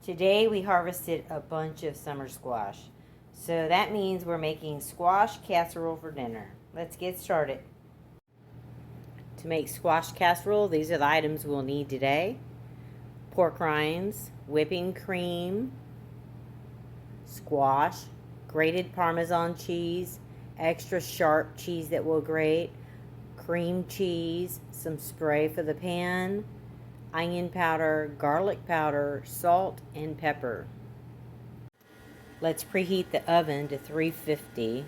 Today we harvested a bunch of summer squash. So that means we're making squash casserole for dinner. Let's get started. To make squash casserole, these are the items we'll need today. Pork rinds, whipping cream, squash, grated Parmesan cheese, extra sharp cheese that we'll grate, cream cheese, some spray for the pan, onion powder, garlic powder, salt, and pepper. Let's preheat the oven to 350.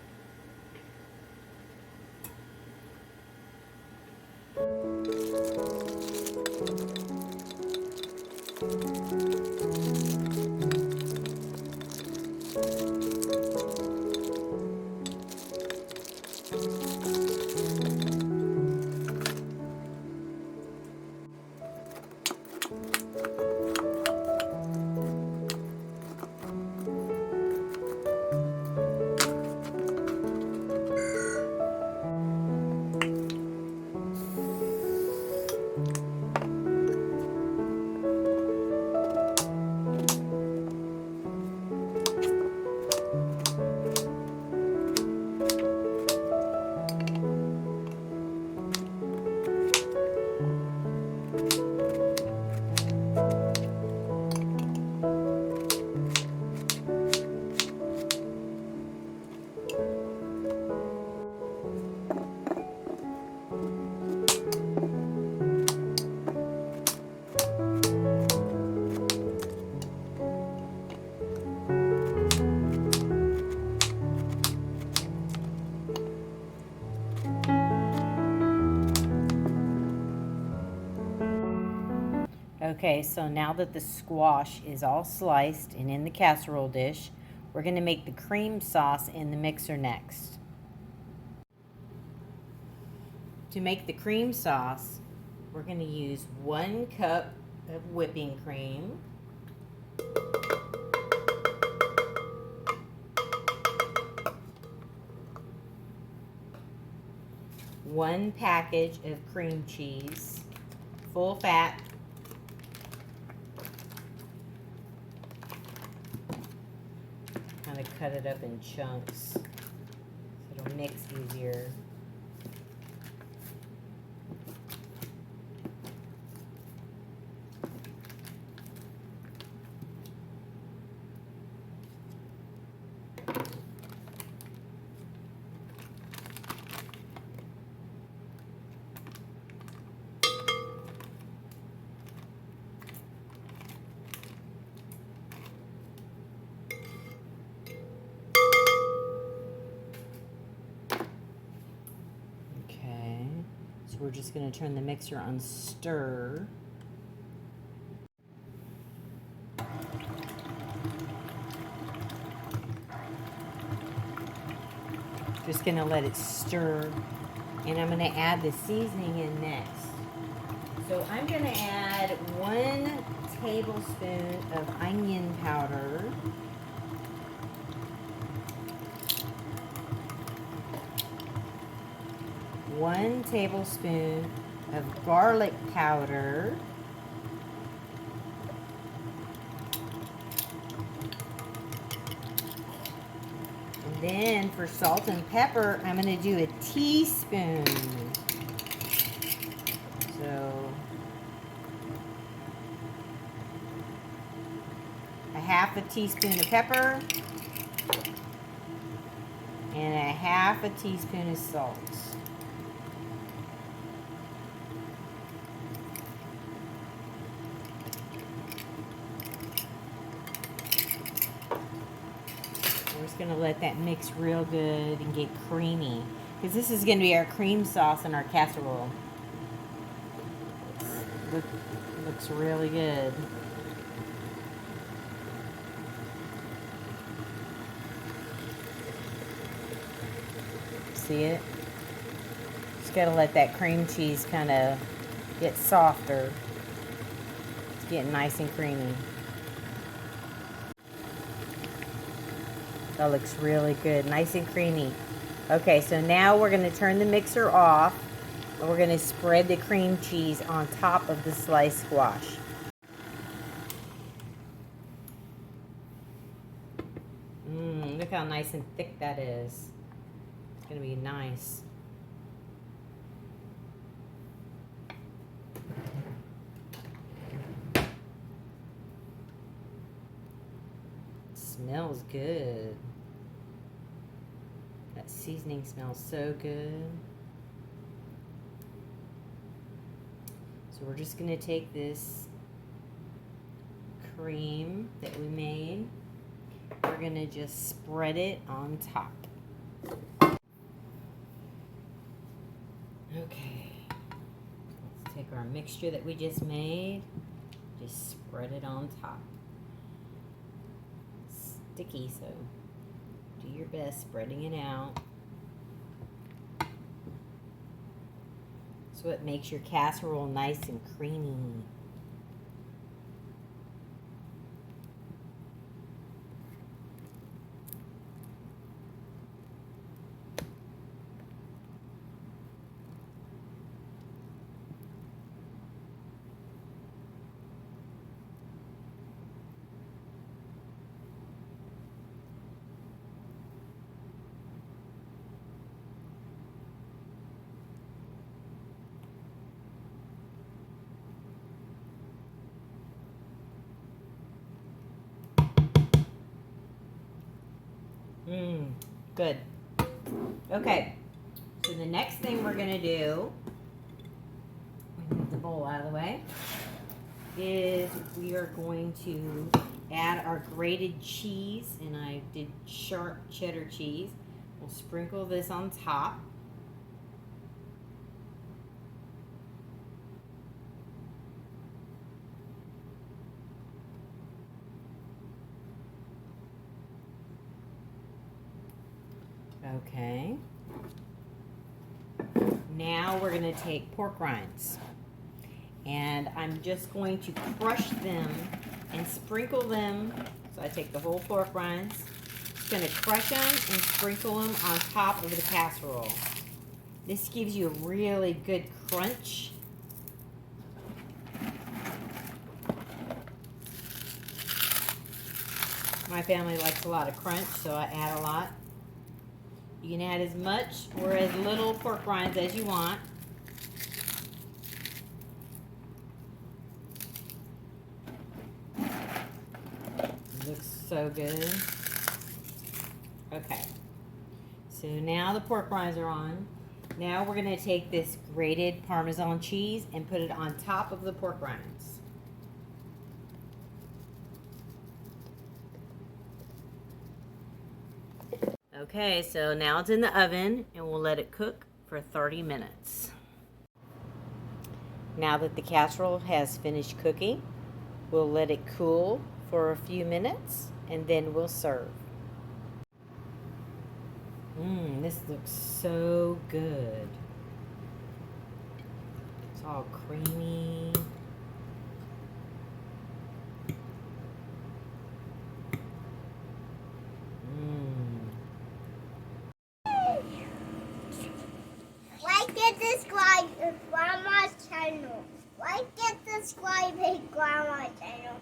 Okay, so now that the squash is all sliced and in the casserole dish, we're going to make the cream sauce in the mixer next. To make the cream sauce, we're going to use 1 cup of whipping cream, 1 package of cream cheese, full fat, kind of cut it up in chunks so it'll mix easier. So we're just going to turn the mixer on stir. Just going to let it stir. And I'm going to add the seasoning in next. So I'm going to add 1 tablespoon of onion powder. 1 tablespoon of garlic powder, and then for salt and pepper, I'm going to do a teaspoon. So a half a teaspoon of pepper and a half a teaspoon of salt. We're just going to let that mix real good and get creamy, because this is going to be our cream sauce in our casserole. Looks really good. See it? Just got to let that cream cheese kind of get softer. It's getting nice and creamy. That looks really good, nice and creamy. Okay, so now we're going to turn the mixer off, and we're going to spread the cream cheese on top of the sliced squash. Look how nice and thick that is. It's going to be nice. Smells good. That seasoning smells so good. So we're just going to take this cream that we made. We're going to just spread it on top. Okay. Let's take our mixture that we just made. Just spread it on top. Sticky, so do your best spreading it out. So it makes your casserole nice and creamy. Good. Okay, so the next thing we're going to do, move the bowl out of the way, is we are going to add our grated cheese, and I did sharp cheddar cheese. We'll sprinkle this on top. Okay. Now we're going to take pork rinds, and I'm just going to crush them and sprinkle them. So I take the whole pork rinds, just going to crush them and sprinkle them on top of the casserole. This gives you a really good crunch. My family likes a lot of crunch, so I add a lot. You can add as much or as little pork rinds as you want. It looks so good. Okay. So now the pork rinds are on. Now we're going to take this grated Parmesan cheese and put it on top of the pork rinds. Okay, so now it's in the oven and we'll let it cook for 30 minutes. Now that the casserole has finished cooking, we'll let it cool for a few minutes and then we'll serve. This looks so good. It's all creamy. Subscribe to Grandma's channel. Like and subscribe to Grandma's channel.